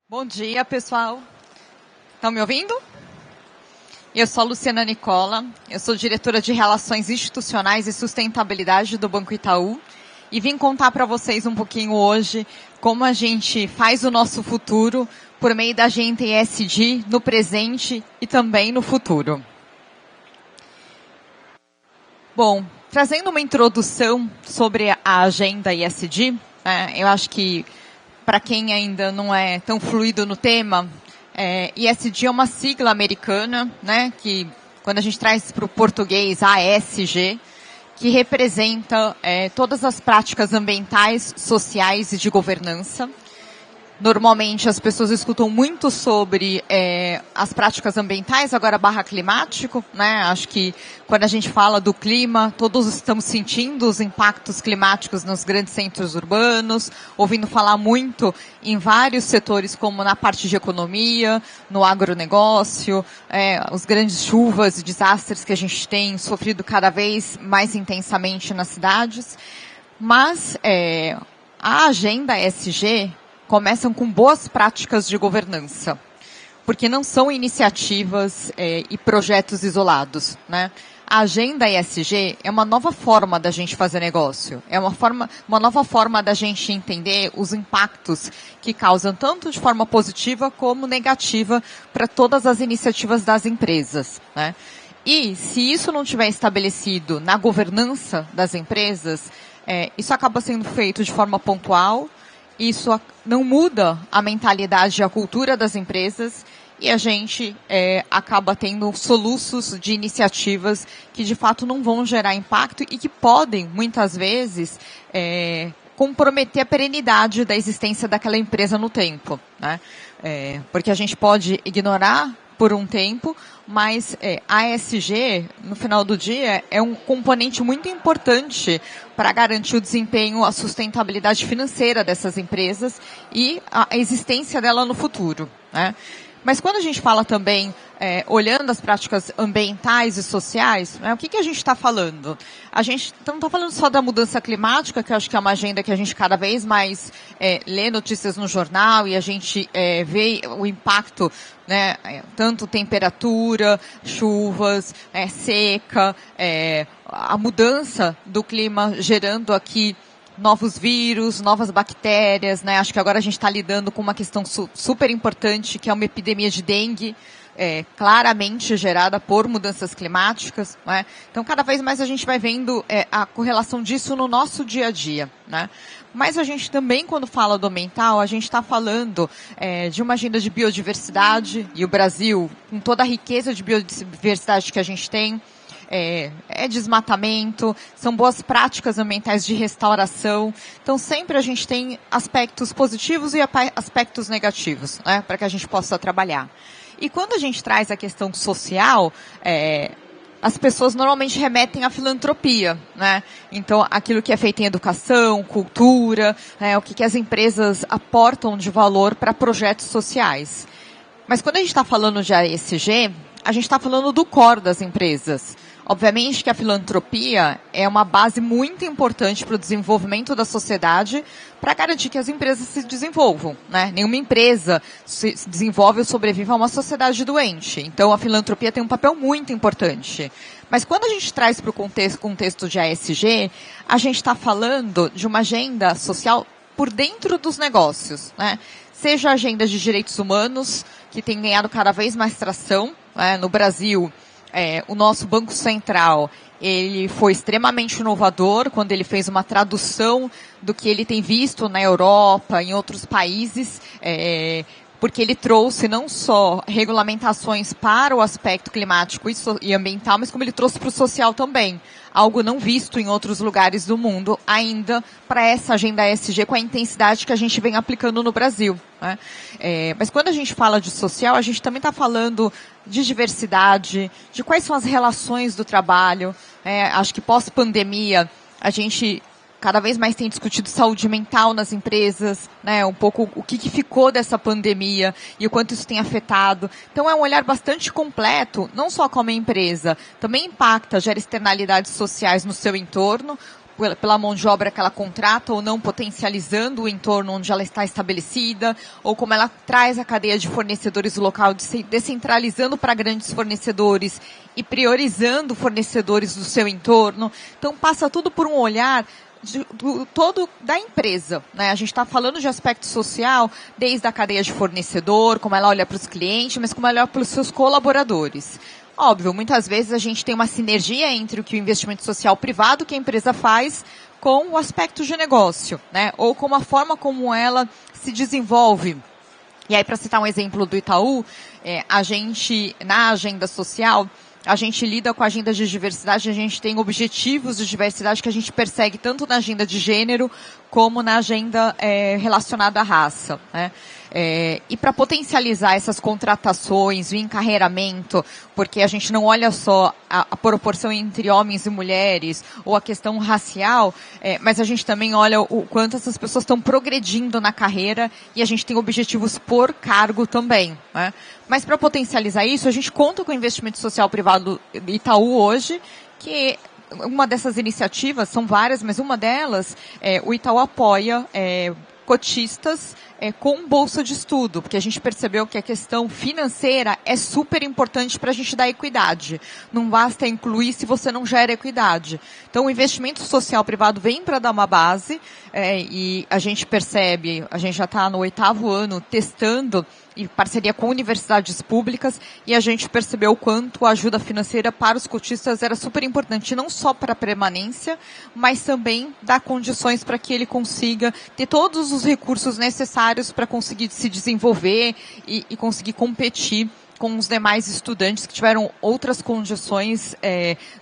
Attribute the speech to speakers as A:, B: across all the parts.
A: Bom dia, pessoal. Estão me ouvindo? Eu sou a Luciana Nicola, eu sou diretora de Relações Institucionais e Sustentabilidade do Banco Itaú e vim contar para vocês um pouquinho hoje como a gente faz o nosso futuro por meio da agenda ESG no presente e também no futuro. Bom, trazendo uma introdução sobre a agenda ESG, eu acho que para quem ainda não é tão fluido no tema, ESG é uma sigla americana, que quando a gente traz para o português, ASG, que representa todas as práticas ambientais, sociais e de governança. Normalmente as pessoas escutam muito sobre as práticas ambientais, agora barra climático, Acho que quando a gente fala do clima, todos estamos sentindo os impactos climáticos nos grandes centros urbanos, ouvindo falar muito em vários setores, como na parte de economia, no agronegócio, os grandes chuvas e desastres que a gente tem sofrido cada vez mais intensamente nas cidades. Mas a agenda ESG começam com boas práticas de governança, porque não são iniciativas e projetos isolados, A agenda ESG é uma nova forma da gente fazer negócio, é uma nova forma da gente entender os impactos que causam tanto de forma positiva como negativa para todas as iniciativas das empresas, E se isso não tiver estabelecido na governança das empresas, isso acaba sendo feito de forma pontual. Isso não muda a mentalidade e a cultura das empresas e a gente acaba tendo soluços de iniciativas que de fato não vão gerar impacto e que podem, muitas vezes, comprometer a perenidade da existência daquela empresa no tempo. Porque a gente pode ignorar por um tempo, mas a ESG, no final do dia, é um componente muito importante para garantir o desempenho, a sustentabilidade financeira dessas empresas e a existência dela no futuro. Mas quando a gente fala também, olhando as práticas ambientais e sociais, o que a gente está falando? A gente não está falando só da mudança climática, que eu acho que é uma agenda que a gente cada vez mais lê notícias no jornal e a gente vê o impacto, tanto temperatura, chuvas, seca, a mudança do clima gerando aqui novos vírus, novas bactérias, Acho que agora a gente está lidando com uma questão super importante, que é uma epidemia de dengue, claramente gerada por mudanças climáticas, Então, cada vez mais a gente vai vendo a correlação disso no nosso dia a dia, Mas a gente também, quando fala do ambiental, a gente está falando de uma agenda de biodiversidade, e o Brasil, com toda a riqueza de biodiversidade que a gente tem, desmatamento, são boas práticas ambientais de restauração. Então, sempre a gente tem aspectos positivos e aspectos negativos, para que a gente possa trabalhar. E quando a gente traz a questão social, as pessoas normalmente remetem à filantropia, Então, aquilo que é feito em educação, cultura, o que as empresas aportam de valor para projetos sociais. Mas quando a gente está falando de ESG, a gente está falando do core das empresas. Obviamente que a filantropia é uma base muito importante para o desenvolvimento da sociedade, para garantir que as empresas se desenvolvam, Nenhuma empresa se desenvolve ou sobrevive a uma sociedade doente. Então, a filantropia tem um papel muito importante. Mas quando a gente traz para o contexto de ESG, a gente está falando de uma agenda social por dentro dos negócios, Seja a agenda de direitos humanos, que tem ganhado cada vez mais tração, No Brasil, o nosso Banco Central, ele foi extremamente inovador quando ele fez uma tradução do que ele tem visto na Europa, em outros países, porque ele trouxe não só regulamentações para o aspecto climático e ambiental, mas como ele trouxe para o social também. Algo não visto em outros lugares do mundo ainda para essa agenda ESG com a intensidade que a gente vem aplicando no Brasil. Mas quando a gente fala de social, a gente também está falando de diversidade, de quais são as relações do trabalho. Acho que pós-pandemia a gente cada vez mais tem discutido saúde mental nas empresas, um pouco o que ficou dessa pandemia e o quanto isso tem afetado. Então é um olhar bastante completo, não só como empresa, também impacta, gera externalidades sociais no seu entorno, pela mão de obra que ela contrata ou não, potencializando o entorno onde ela está estabelecida, ou como ela traz a cadeia de fornecedores do local, descentralizando para grandes fornecedores e priorizando fornecedores do seu entorno. Então, passa tudo por um olhar todo da empresa, né? A gente está falando de aspecto social, desde a cadeia de fornecedor, como ela olha para os clientes, mas como ela olha para os seus colaboradores. Óbvio, muitas vezes a gente tem uma sinergia entre o que o investimento social privado que a empresa faz com o aspecto de negócio, né? Ou com a forma como ela se desenvolve. E aí, para citar um exemplo do Itaú, a gente, na agenda social, a gente lida com a agenda de diversidade, a gente tem objetivos de diversidade que a gente persegue tanto na agenda de gênero como na agenda relacionada à raça, né? E para potencializar essas contratações, o encarreiramento, porque a gente não olha só a proporção entre homens e mulheres ou a questão racial, mas a gente também olha o quanto essas pessoas estão progredindo na carreira e a gente tem objetivos por cargo também, né? Mas para potencializar isso, a gente conta com o investimento social privado Itaú hoje, que uma dessas iniciativas, são várias, mas uma delas, o Itaú apoia cotistas com bolsa de estudo, porque a gente percebeu que a questão financeira é super importante para a gente dar equidade. Não basta incluir se você não gera equidade. Então, o investimento social privado vem para dar uma base, e a gente percebe, a gente já está no 8º ano testando em parceria com universidades públicas, e a gente percebeu o quanto a ajuda financeira para os cotistas era super importante, não só para a permanência, mas também dar condições para que ele consiga ter todos os recursos necessários para conseguir se desenvolver e conseguir competir com os demais estudantes que tiveram outras condições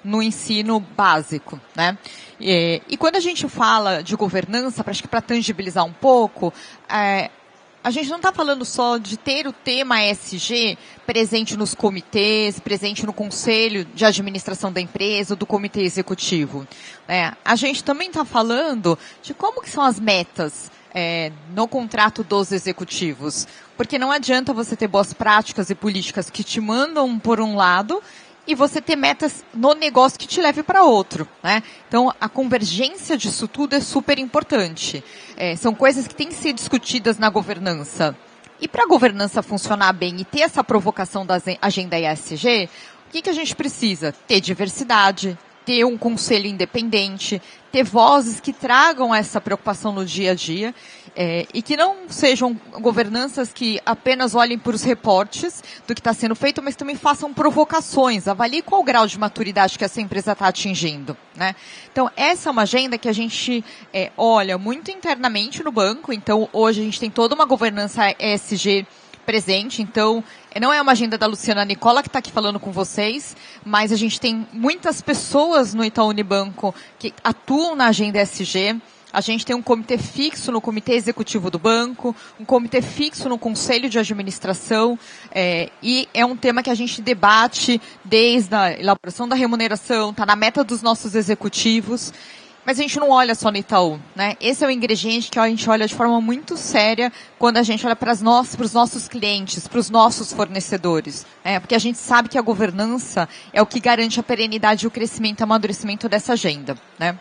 A: no ensino básico, né? E quando a gente fala de governança, acho que para tangibilizar um pouco, a gente não está falando só de ter o tema ESG presente nos comitês, presente no conselho de administração da empresa, do comitê executivo. A gente também está falando de como que são as metas no contrato dos executivos. Porque não adianta você ter boas práticas e políticas que te mandam por um lado e você ter metas no negócio que te leve para outro, né? Então, a convergência disso tudo é super importante. São coisas que têm que ser discutidas na governança. E para a governança funcionar bem e ter essa provocação da agenda ESG, o que a gente precisa? Ter diversidade, ter um conselho independente, ter vozes que tragam essa preocupação no dia a dia, e que não sejam governanças que apenas olhem para os reportes do que está sendo feito, mas também façam provocações, avaliem qual o grau de maturidade que essa empresa está atingindo, né? Então, essa é uma agenda que a gente olha muito internamente no banco. Então, hoje a gente tem toda uma governança ESG presente. Então, não é uma agenda da Luciana Nicola que está aqui falando com vocês, mas a gente tem muitas pessoas no Itaú Unibanco que atuam na agenda ESG. A gente tem um comitê fixo no comitê executivo do banco, um comitê fixo no conselho de administração, e é um tema que a gente debate desde a elaboração da remuneração, está na meta dos nossos executivos. Mas a gente não olha só no Itaú, né? Esse é o ingrediente que a gente olha de forma muito séria quando a gente olha para os nossos clientes, para os nossos fornecedores. Porque a gente sabe que a governança é o que garante a perenidade e o crescimento e amadurecimento dessa agenda, né?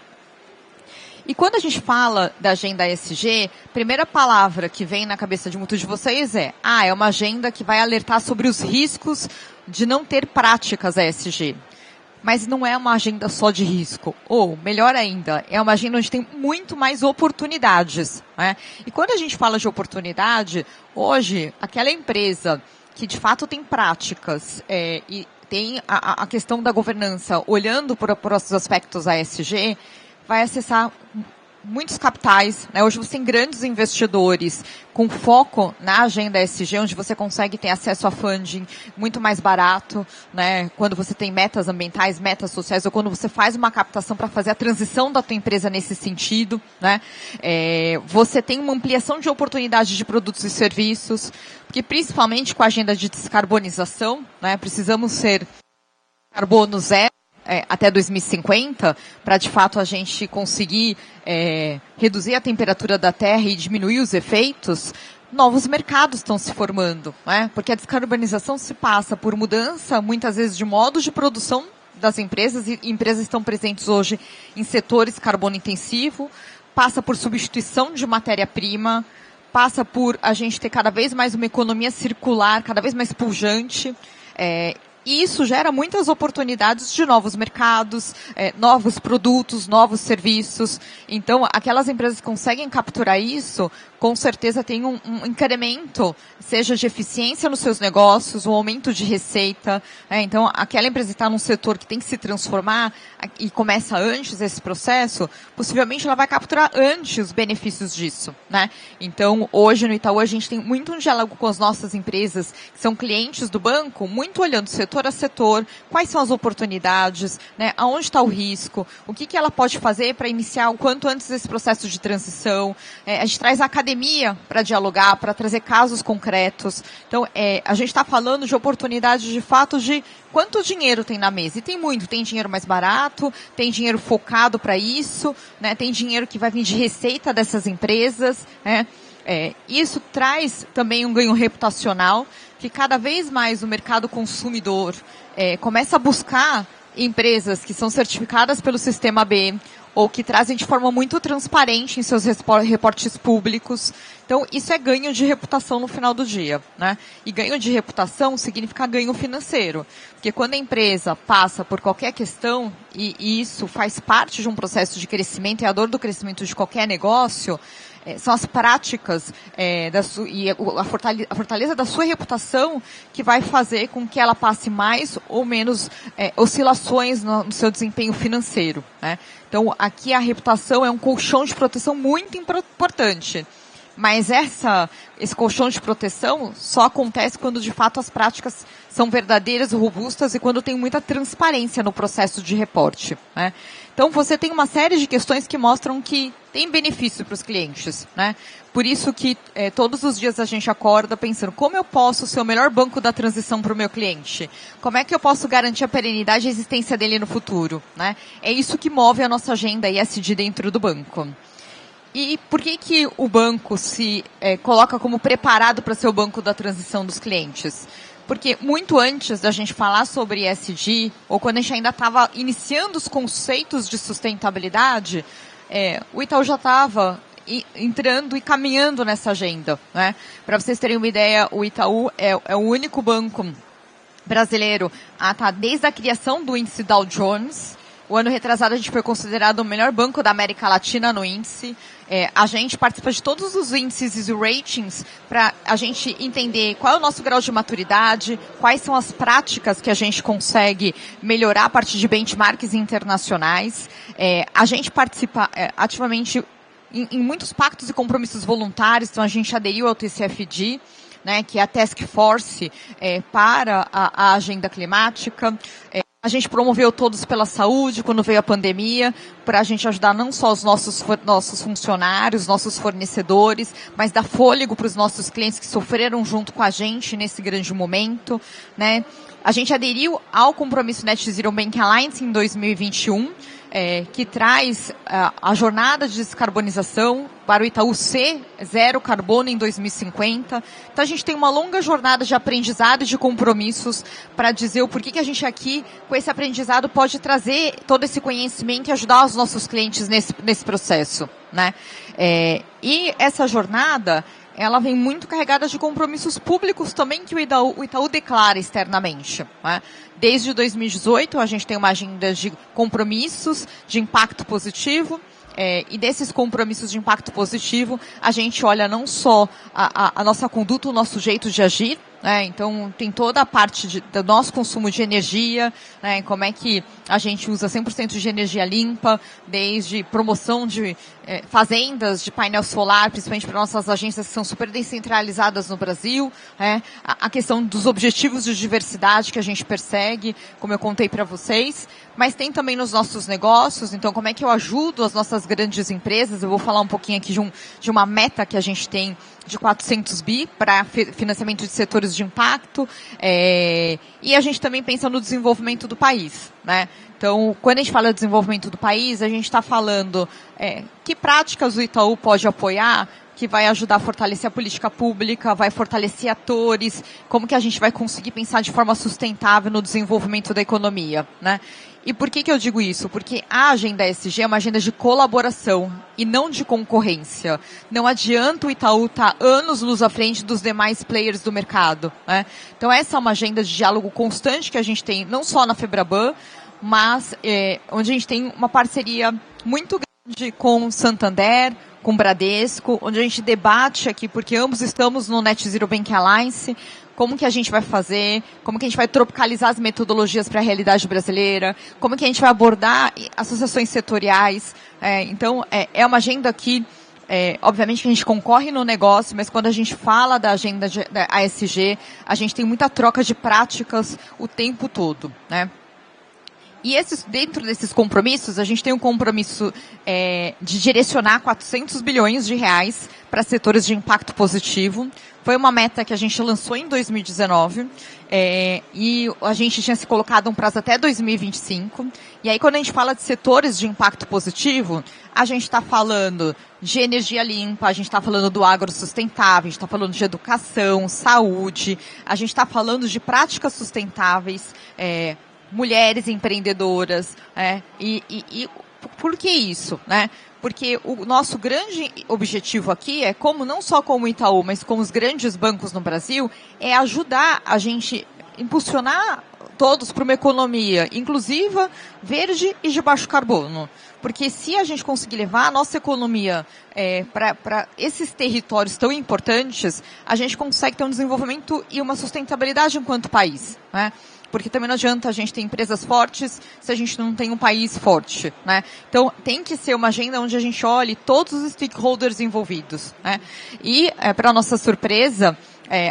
A: E quando a gente fala da agenda ESG, a primeira palavra que vem na cabeça de muitos de vocês é uma agenda que vai alertar sobre os riscos de não ter práticas ESG. Mas não é uma agenda só de risco. Ou, melhor ainda, é uma agenda onde tem muito mais oportunidades, né? E quando a gente fala de oportunidade, hoje, aquela empresa que de fato tem práticas e tem a questão da governança olhando para os aspectos ESG, vai acessar muitos capitais, né? Hoje você tem grandes investidores com foco na agenda ESG, onde você consegue ter acesso a funding muito mais barato, né? Quando você tem metas ambientais, metas sociais, ou quando você faz uma captação para fazer a transição da tua empresa nesse sentido, né? Você tem uma ampliação de oportunidades de produtos e serviços, porque principalmente com a agenda de descarbonização, né? Precisamos ser carbono zero até 2050, para de fato a gente conseguir reduzir a temperatura da Terra e diminuir os efeitos. Novos mercados estão se formando, né? Porque a descarbonização se passa por mudança, muitas vezes, de modos de produção das empresas, e empresas estão presentes hoje em setores carbono intensivo, passa por substituição de matéria-prima, passa por a gente ter cada vez mais uma economia circular, cada vez mais pujante, e isso gera muitas oportunidades de novos mercados, novos produtos, novos serviços. Então, aquelas empresas que conseguem capturar isso, com certeza tem um incremento, seja de eficiência nos seus negócios, um aumento de receita. Então, aquela empresa que está num setor que tem que se transformar e começa antes esse processo, possivelmente ela vai capturar antes os benefícios disso, né? Então, hoje no Itaú a gente tem muito um diálogo com as nossas empresas, que são clientes do banco, muito olhando setor a setor, quais são as oportunidades, né? Aonde está o risco, o que ela pode fazer para iniciar o quanto antes esse processo de transição. A gente traz a academia para dialogar, para trazer casos concretos. Então, a gente está falando de oportunidades de fato de quanto dinheiro tem na mesa. E tem muito, tem dinheiro mais barato, tem dinheiro focado para isso, né? Tem dinheiro que vai vir de receita dessas empresas, né? Isso traz também um ganho reputacional, que cada vez mais o mercado consumidor começa a buscar empresas que são certificadas pelo Sistema B, ou que trazem de forma muito transparente em seus reportes públicos. Então, isso é ganho de reputação no final do dia, né? E ganho de reputação significa ganho financeiro. Porque quando a empresa passa por qualquer questão, e isso faz parte de um processo de crescimento, é a dor do crescimento de qualquer negócio, são as práticas e a fortaleza da sua reputação que vai fazer com que ela passe mais ou menos oscilações no seu desempenho financeiro, né? Então, aqui a reputação é um colchão de proteção muito importante. Mas esse colchão de proteção só acontece quando, de fato, as práticas são verdadeiras, robustas e quando tem muita transparência no processo de reporte, né? Então, você tem uma série de questões que mostram que tem benefício para os clientes, né? Por isso que todos os dias a gente acorda pensando como eu posso ser o melhor banco da transição para o meu cliente? Como é que eu posso garantir a perenidade e a existência dele no futuro, né? É isso que move a nossa agenda ESG dentro do banco. E por que o banco se coloca como preparado para ser o banco da transição dos clientes? Porque muito antes da gente falar sobre ESG, ou quando a gente ainda estava iniciando os conceitos de sustentabilidade, o Itaú já estava entrando e caminhando nessa agenda, né? Para vocês terem uma ideia, o Itaú é o único banco brasileiro a estar desde a criação do índice Dow Jones. O ano retrasado a gente foi considerado o melhor banco da América Latina no índice. A gente participa de todos os índices e ratings para a gente entender qual é o nosso grau de maturidade, quais são as práticas que a gente consegue melhorar a partir de benchmarks internacionais. A gente participa ativamente em muitos pactos e compromissos voluntários, então a gente aderiu ao TCFD, né, que é a Task Force para a agenda climática. A gente promoveu Todos pela Saúde quando veio a pandemia, para a gente ajudar não só os nossos funcionários, nossos fornecedores, mas dar fôlego para os nossos clientes que sofreram junto com a gente nesse grande momento, né? A gente aderiu ao compromisso Net Zero Bank Alliance em 2021, que traz a jornada de descarbonização para o Itaú ser zero carbono em 2050. Então, a gente tem uma longa jornada de aprendizado e de compromissos para dizer o porquê que a gente aqui, com esse aprendizado, pode trazer todo esse conhecimento e ajudar os nossos clientes nesse processo, né? E essa jornada, ela vem muito carregada de compromissos públicos também que o Itaú declara externamente, né? Desde 2018, a gente tem uma agenda de compromissos de impacto positivo, e desses compromissos de impacto positivo, a gente olha não só a nossa conduta, o nosso jeito de agir, né? Então, tem toda a parte do nosso consumo de energia, né? Como é que a gente usa 100% de energia limpa, desde promoção de fazendas de painel solar, principalmente para nossas agências que são super descentralizadas no Brasil, né? A questão dos objetivos de diversidade que a gente persegue, como eu contei para vocês, mas tem também nos nossos negócios, então como é que eu ajudo as nossas grandes empresas? Eu vou falar um pouquinho aqui de uma meta que a gente tem de 400 bi para financiamento de setores de impacto, e a gente também pensa no desenvolvimento do país, né? Então, quando a gente fala de desenvolvimento do país, a gente está falando que práticas o Itaú pode apoiar que vai ajudar a fortalecer a política pública, vai fortalecer atores, como que a gente vai conseguir pensar de forma sustentável no desenvolvimento da economia, né? E por que eu digo isso? Porque a agenda ESG é uma agenda de colaboração e não de concorrência. Não adianta o Itaú estar anos-luz à frente dos demais players do mercado, né? Então essa é uma agenda de diálogo constante que a gente tem, não só na Febraban, mas onde a gente tem uma parceria muito grande com o Santander, com o Bradesco, onde a gente debate aqui, porque ambos estamos no Net Zero Bank Alliance, como que a gente vai fazer, como que a gente vai tropicalizar as metodologias para a realidade brasileira, como que a gente vai abordar associações setoriais. Então, é uma agenda que, obviamente que a gente concorre no negócio, mas quando a gente fala da agenda da ASG, a gente tem muita troca de práticas o tempo todo, né? E dentro desses compromissos, a gente tem um compromisso de direcionar 400 bilhões de reais para setores de impacto positivo. Foi uma meta que a gente lançou em 2019 e a gente tinha se colocado um prazo até 2025. E aí, quando a gente fala de setores de impacto positivo, a gente está falando de energia limpa, a gente está falando do agro sustentável, a gente está falando de educação, saúde, a gente está falando de práticas sustentáveis, mulheres empreendedoras, e por que isso, né? Porque o nosso grande objetivo aqui como não só como o Itaú, mas com os grandes bancos no Brasil, é ajudar a gente impulsionar todos para uma economia inclusiva, verde e de baixo carbono. Porque se a gente conseguir levar a nossa economia para esses territórios tão importantes, a gente consegue ter um desenvolvimento e uma sustentabilidade enquanto país, né? Porque também não adianta a gente ter empresas fortes se a gente não tem um país forte, né? Então, tem que ser uma agenda onde a gente olhe todos os stakeholders envolvidos, né? E, para nossa surpresa,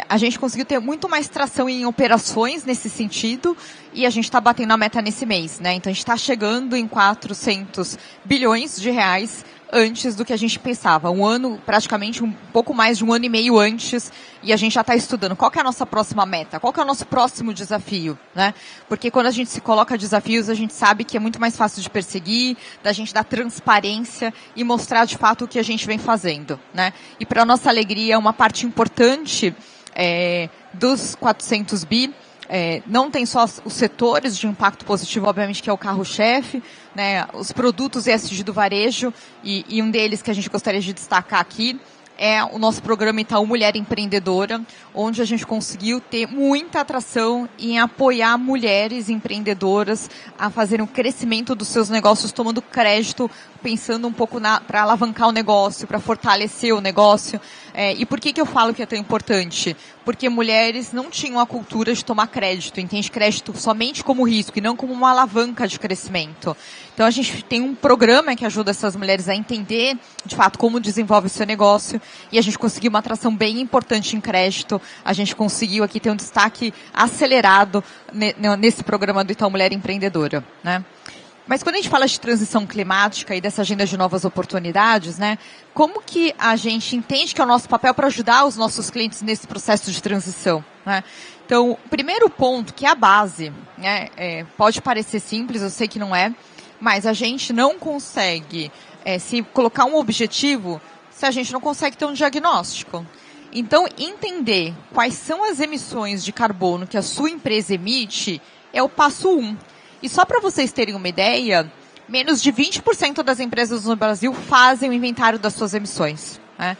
A: a gente conseguiu ter muito mais tração em operações nesse sentido e a gente está batendo a meta nesse mês, né? Então, a gente está chegando em 400 bilhões de reais antes do que a gente pensava. Um ano, praticamente um pouco mais de um ano e meio antes, e a gente já está estudando qual que é a nossa próxima meta, qual que é o nosso próximo desafio, né? Porque quando a gente se coloca desafios, a gente sabe que é muito mais fácil de perseguir, da gente dar transparência e mostrar de fato o que a gente vem fazendo, né? E para nossa alegria, uma parte importante dos 400 bi, não tem só os setores de impacto positivo, obviamente, que é o carro-chefe, né, os produtos ESG do varejo, e um deles que a gente gostaria de destacar aqui é o nosso programa Itaú Mulher Empreendedora, onde a gente conseguiu ter muita atração em apoiar mulheres empreendedoras a fazerem o crescimento dos seus negócios, tomando crédito, pensando um pouco para alavancar o negócio, para fortalecer o negócio. E por que eu falo que é tão importante? Porque mulheres não tinham a cultura de tomar crédito, entende crédito somente como risco e não como uma alavanca de crescimento. Então a gente tem um programa que ajuda essas mulheres a entender, de fato, como desenvolve o seu negócio, e a gente conseguiu uma atração bem importante em crédito. A gente conseguiu aqui ter um destaque acelerado nesse programa do Itaú Mulher Empreendedora, né? Mas quando a gente fala de transição climática e dessa agenda de novas oportunidades, né, como que a gente entende que é o nosso papel para ajudar os nossos clientes nesse processo de transição, né? Então, o primeiro ponto, que é a base, né, pode parecer simples, eu sei que não é, mas a gente não consegue se colocar um objetivo se a gente não consegue ter um diagnóstico. Então, entender quais são as emissões de carbono que a sua empresa emite é o passo 1. E só para vocês terem uma ideia, menos de 20% das empresas no Brasil fazem o inventário das suas emissões, né?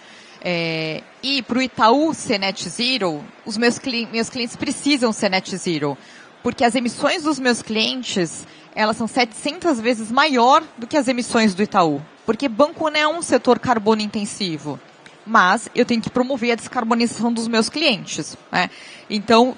A: E para o Itaú ser net zero, os meus clientes precisam ser net zero, porque as emissões dos meus clientes, elas são 700 vezes maior do que as emissões do Itaú. Porque banco não é um setor carbono intensivo, mas eu tenho que promover a descarbonização dos meus clientes, né? Então,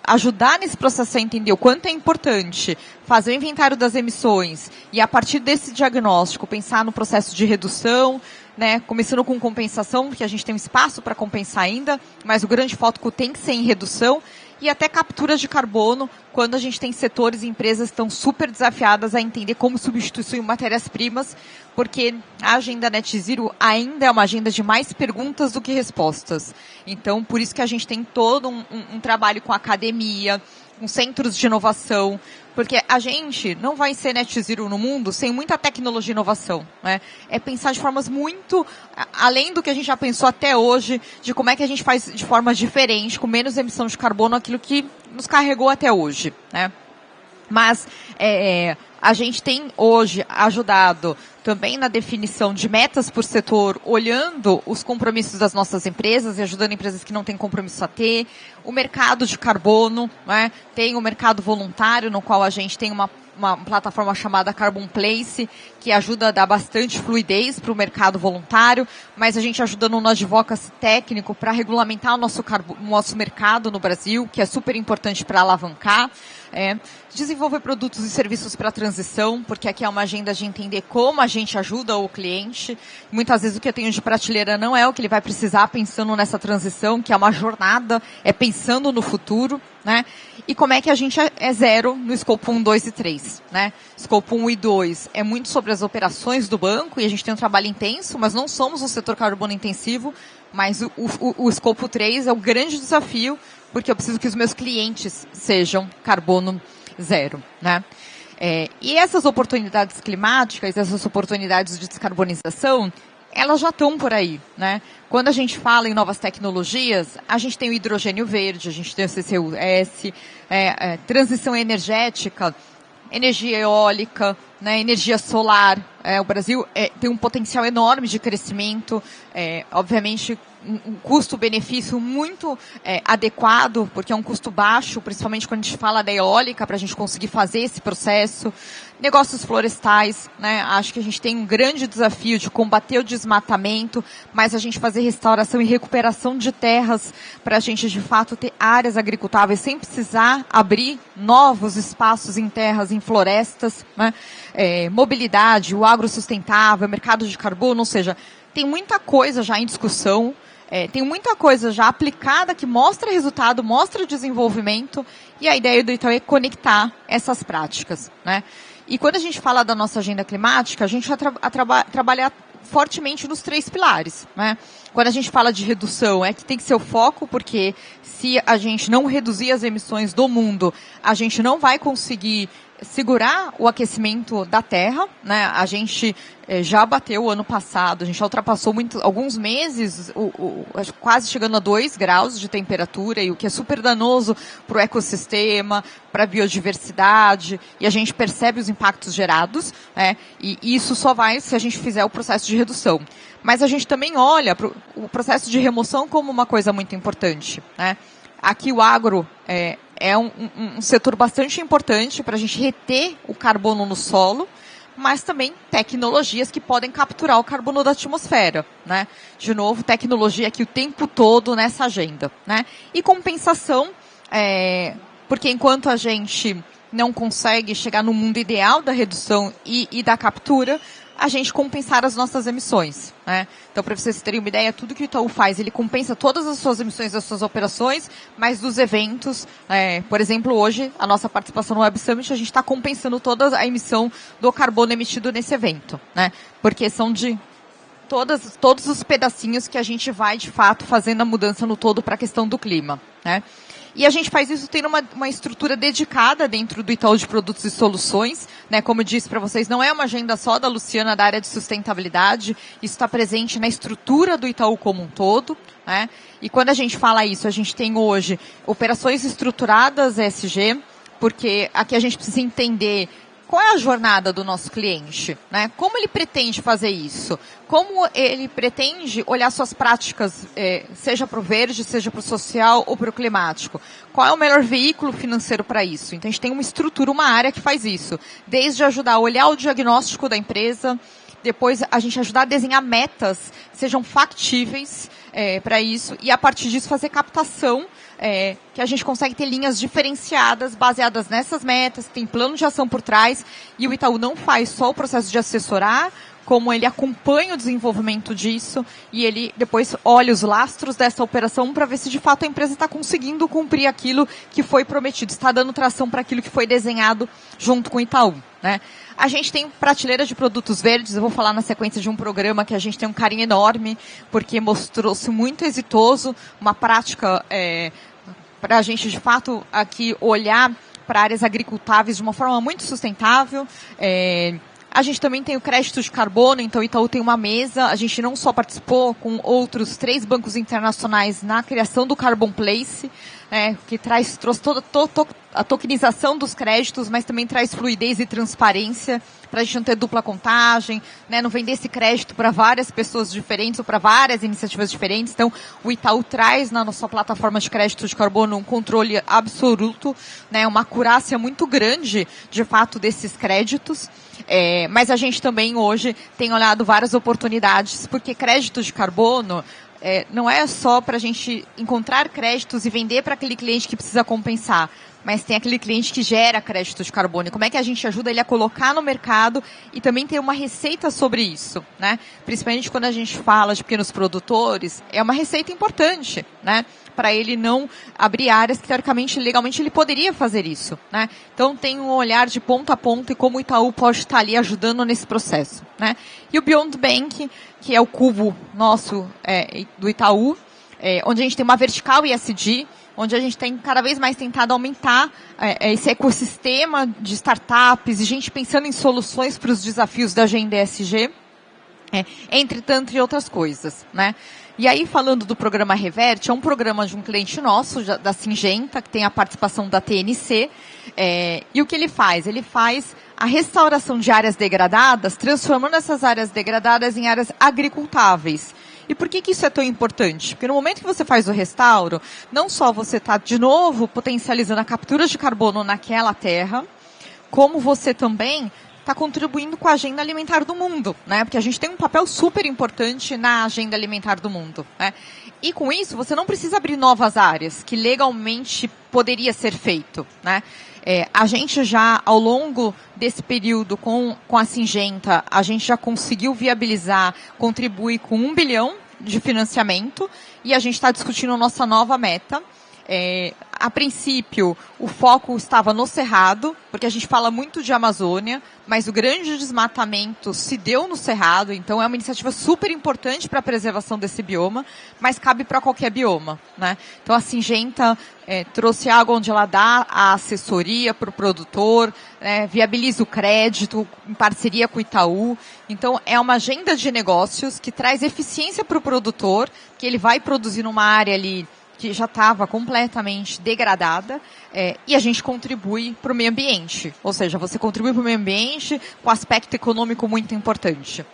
A: ajudar nesse processo a entender o quanto é importante fazer o inventário das emissões e, a partir desse diagnóstico, pensar no processo de redução, né, começando com compensação, porque a gente tem um espaço para compensar ainda, mas o grande foco tem que ser em redução, e até captura de carbono, quando a gente tem setores e empresas que estão super desafiadas a entender como substituir matérias-primas, porque a agenda Net Zero ainda é uma agenda de mais perguntas do que respostas. Então, por isso que a gente tem todo um trabalho com a academia, com centros de inovação, porque a gente não vai ser net zero no mundo sem muita tecnologia e inovação, né? É pensar de formas muito além do que a gente já pensou até hoje, de como é que a gente faz de forma diferente, com menos emissão de carbono, aquilo que nos carregou até hoje, né? Mas a gente tem hoje ajudado também na definição de metas por setor, olhando os compromissos das nossas empresas e ajudando empresas que não têm compromisso a ter. O mercado de carbono, né? Tem o mercado voluntário, no qual a gente tem uma plataforma chamada Carbon Place, que ajuda a dar bastante fluidez para o mercado voluntário, mas a gente ajudando no advocacy técnico para regulamentar o nosso mercado no Brasil, que é super importante para alavancar. Desenvolver produtos e serviços para transição, porque aqui é uma agenda de entender como a gente ajuda o cliente. Muitas vezes o que eu tenho de prateleira não é o que ele vai precisar pensando nessa transição, que é uma jornada, é pensando no futuro, né? E como é que a gente é zero no Scope 1, 2 e 3, né? Scope 1 e 2 é muito sobre as operações do banco e a gente tem um trabalho intenso, mas não somos um setor carbono intensivo, mas o Scope 3 é o grande desafio, porque eu preciso que os meus clientes sejam carbono zero, né? E essas oportunidades climáticas, essas oportunidades de descarbonização, elas já estão por aí, né? Quando a gente fala em novas tecnologias, a gente tem o hidrogênio verde, a gente tem o CCUS, transição energética, energia eólica, né, energia solar. O Brasil tem um potencial enorme de crescimento, obviamente um custo-benefício muito adequado, porque é um custo baixo, principalmente quando a gente fala da eólica, para a gente conseguir fazer esse processo. Negócios florestais, né? Acho que a gente tem um grande desafio de combater o desmatamento, mas a gente fazer restauração e recuperação de terras para a gente, de fato, ter áreas agricultáveis sem precisar abrir novos espaços em terras, em florestas, né? Mobilidade, o agro sustentável, mercado de carbono, ou seja, tem muita coisa já em discussão, tem muita coisa já aplicada que mostra resultado, mostra desenvolvimento, e a ideia do Itaú é conectar essas práticas, né? E quando a gente fala da nossa agenda climática, a gente vai trabalhar fortemente nos 3 pilares, né? Quando a gente fala de redução, que tem que ser o foco, porque se a gente não reduzir as emissões do mundo, a gente não vai conseguir segurar o aquecimento da Terra, né? A gente já bateu o ano passado, a gente já ultrapassou alguns meses, quase chegando a 2 graus de temperatura, e o que é super danoso para o ecossistema, para a biodiversidade, e a gente percebe os impactos gerados, né? E isso só vai se a gente fizer o processo de redução. Mas a gente também olha para o processo de remoção como uma coisa muito importante, né? Aqui o agro é um setor bastante importante para a gente reter o carbono no solo, mas também tecnologias que podem capturar o carbono da atmosfera, né? De novo, tecnologia aqui o tempo todo nessa agenda, né? E compensação, porque enquanto a gente não consegue chegar no mundo ideal da redução e da captura, a gente compensar as nossas emissões, né? Então, para vocês terem uma ideia, tudo que o Itaú faz, ele compensa todas as suas emissões das suas operações, mas dos eventos, por exemplo, hoje, a nossa participação no Web Summit, a gente está compensando toda a emissão do carbono emitido nesse evento, né? Porque são de todos os pedacinhos que a gente vai, de fato, fazendo a mudança no todo para a questão do clima, né? E a gente faz isso tendo uma estrutura dedicada dentro do Itaú de Produtos e Soluções, né? Como eu disse para vocês, não é uma agenda só da Luciana da área de sustentabilidade, isso está presente na estrutura do Itaú como um todo, né? E quando a gente fala isso, a gente tem hoje operações estruturadas ESG, porque aqui a gente precisa entender qual é a jornada do nosso cliente, né? Como ele pretende fazer isso? Como ele pretende olhar suas práticas, seja para o verde, seja para o social ou para o climático? Qual é o melhor veículo financeiro para isso? Então, a gente tem uma estrutura, uma área que faz isso. Desde ajudar a olhar o diagnóstico da empresa, depois a gente ajudar a desenhar metas que sejam factíveis para isso, e a partir disso fazer captação, que a gente consegue ter linhas diferenciadas, baseadas nessas metas, tem plano de ação por trás, e o Itaú não faz só o processo de assessorar, como ele acompanha o desenvolvimento disso, e ele depois olha os lastros dessa operação para ver se de fato a empresa está conseguindo cumprir aquilo que foi prometido, está dando tração para aquilo que foi desenhado junto com o Itaú, né? A gente tem prateleira de produtos verdes, eu vou falar na sequência de um programa que a gente tem um carinho enorme, porque mostrou-se muito exitoso, uma prática para a gente, de fato, aqui olhar para áreas agricultáveis de uma forma muito sustentável. A gente também tem o crédito de carbono, então o Itaú tem uma mesa, a gente não só participou com outros 3 bancos internacionais na criação do Carbon Place, que trouxe toda a tokenização dos créditos, mas também traz fluidez e transparência para a gente não ter dupla contagem, não vender esse crédito para várias pessoas diferentes ou para várias iniciativas diferentes. Então, o Itaú traz na nossa plataforma de crédito de carbono um controle absoluto, uma acurácia muito grande, de fato, desses créditos. Mas a gente também hoje tem olhado várias oportunidades, porque crédito de carbono não é só para a gente encontrar créditos e vender para aquele cliente que precisa compensar, mas tem aquele cliente que gera crédito de carbono. E como é que a gente ajuda ele a colocar no mercado e também ter uma receita sobre isso, Principalmente quando a gente fala de pequenos produtores, é uma receita importante, para ele não abrir áreas que, teoricamente, legalmente, ele poderia fazer isso, Então, tem um olhar de ponta a ponta e como o Itaú pode estar ali ajudando nesse processo, E o Beyond Bank, que é o cubo nosso do Itaú, onde a gente tem uma vertical ESG, onde a gente tem cada vez mais tentado aumentar esse ecossistema de startups e gente pensando em soluções para os desafios da agenda ESG, entre outras coisas, E aí, falando do programa Reverte, é um programa de um cliente nosso, da Syngenta, que tem a participação da TNC, e o que ele faz? Ele faz a restauração de áreas degradadas, transformando essas áreas degradadas em áreas agricultáveis. E por que isso é tão importante? Porque no momento que você faz o restauro, não só você está, de novo, potencializando a captura de carbono naquela terra, como você também está contribuindo com a agenda alimentar do mundo, Porque a gente tem um papel super importante na agenda alimentar do mundo, E com isso, você não precisa abrir novas áreas, que legalmente poderia ser feito, A gente já, ao longo desse período com a Syngenta, a gente já conseguiu viabilizar, contribuir com 1 bilhão de financiamento e a gente está discutindo a nossa nova meta. A princípio, o foco estava no Cerrado, porque a gente fala muito de Amazônia, mas o grande desmatamento se deu no Cerrado, então é uma iniciativa super importante para a preservação desse bioma, mas cabe para qualquer bioma, Então a Syngenta trouxe água onde ela dá a assessoria para o produtor, viabiliza o crédito em parceria com o Itaú. Então é uma agenda de negócios que traz eficiência para o produtor, que ele vai produzir numa área ali que já estava completamente degradada, e a gente contribui para o meio ambiente. Ou seja, você contribui para o meio ambiente com aspecto econômico muito importante,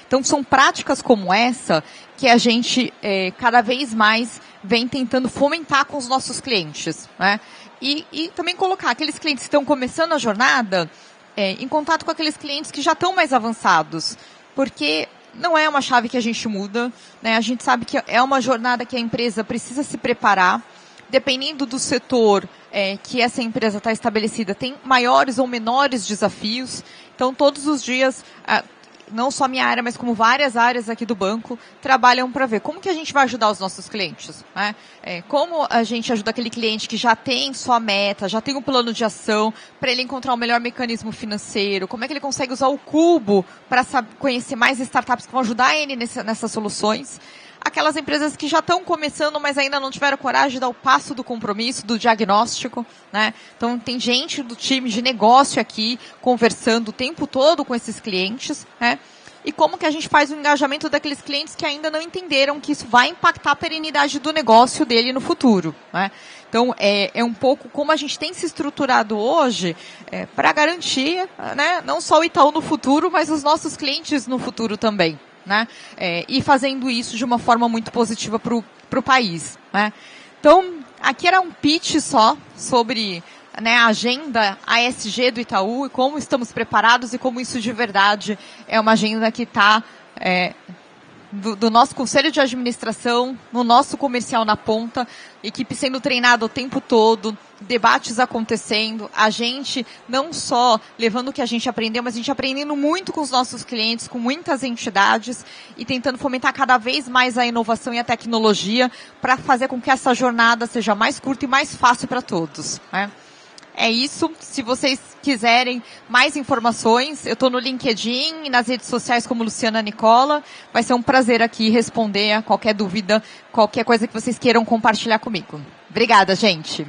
A: Então, são práticas como essa que a gente cada vez mais vem tentando fomentar com os nossos clientes, E também colocar aqueles clientes que estão começando a jornada em contato com aqueles clientes que já estão mais avançados, porque não é uma chave que a gente muda, A gente sabe que é uma jornada que a empresa precisa se preparar. Dependendo do setor que essa empresa está estabelecida, tem maiores ou menores desafios. Então, todos os dias, não só a minha área, mas como várias áreas aqui do banco, trabalham para ver como que a gente vai ajudar os nossos clientes, como a gente ajuda aquele cliente que já tem sua meta, já tem um plano de ação, para ele encontrar o melhor mecanismo financeiro, como é que ele consegue usar o cubo para conhecer mais startups que vão ajudar ele nessas soluções. Aquelas empresas que já estão começando, mas ainda não tiveram coragem de dar o passo do compromisso, do diagnóstico, Então, tem gente do time de negócio aqui, conversando o tempo todo com esses clientes, E como que a gente faz o engajamento daqueles clientes que ainda não entenderam que isso vai impactar a perenidade do negócio dele no futuro, Então, é um pouco como a gente tem se estruturado hoje para garantir, não só o Itaú no futuro, mas os nossos clientes no futuro também. E fazendo isso de uma forma muito positiva para o país. Então, aqui era um pitch só sobre a agenda ASG do Itaú e como estamos preparados e como isso de verdade é uma agenda que está do nosso conselho de administração, no nosso comercial na ponta, equipe sendo treinada o tempo todo, debates acontecendo, a gente não só levando o que a gente aprendeu, mas a gente aprendendo muito com os nossos clientes, com muitas entidades e tentando fomentar cada vez mais a inovação e a tecnologia para fazer com que essa jornada seja mais curta e mais fácil para todos. É isso. Se vocês quiserem mais informações, eu estou no LinkedIn e nas redes sociais como Luciana Nicola. Vai ser um prazer aqui responder a qualquer dúvida, qualquer coisa que vocês queiram compartilhar comigo. Obrigada, gente.